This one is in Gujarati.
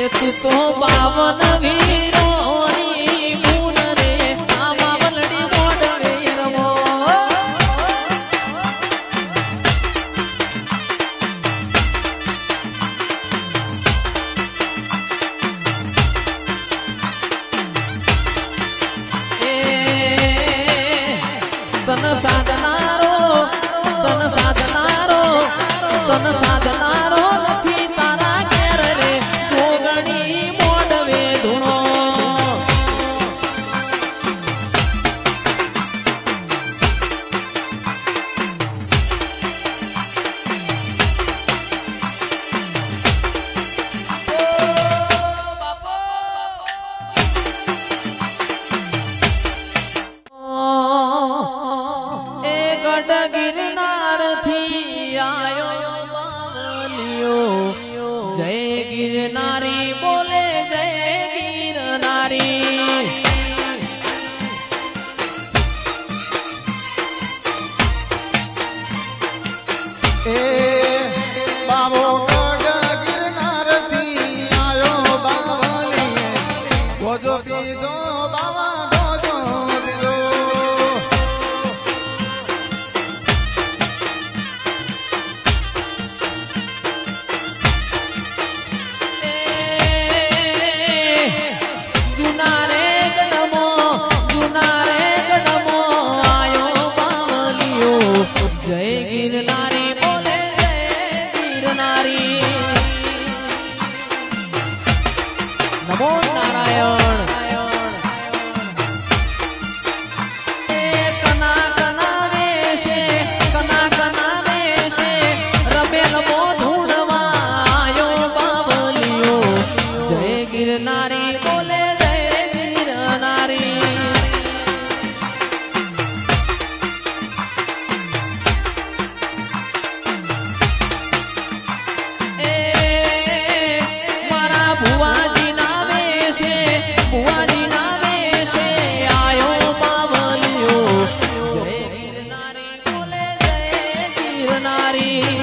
તું તો બાવન વીરોની પૂન રે આમાં વલડી મોઢવે રમો તન સાધનારો નથી તારા ઘેર રે જોગણી મોઢવે ધૂણો એ ગઢ ગિરનાર થી આયો બાવલિયો જય ગિરનારી બોલે જય ગિરનારી એ બાવો ગઢ ગિરનાર થી આયો બાવલીએ ગોજો પીધો બાવા ગોજો પીધો જુના રે ગઢમો આયો બાવલિયો જય ગિરનારી બોલે જય ગિરનારી નમો નારાયણ કના વેશે રમેલ મો ધૂણવા આયો બાવલિયો જય ગિરનારી બોલે જય ગિરનારી મારા ભુવાજી ના વેશે આયો બાવલિયો જય ગિરનારી બોલે જય ગિરનારી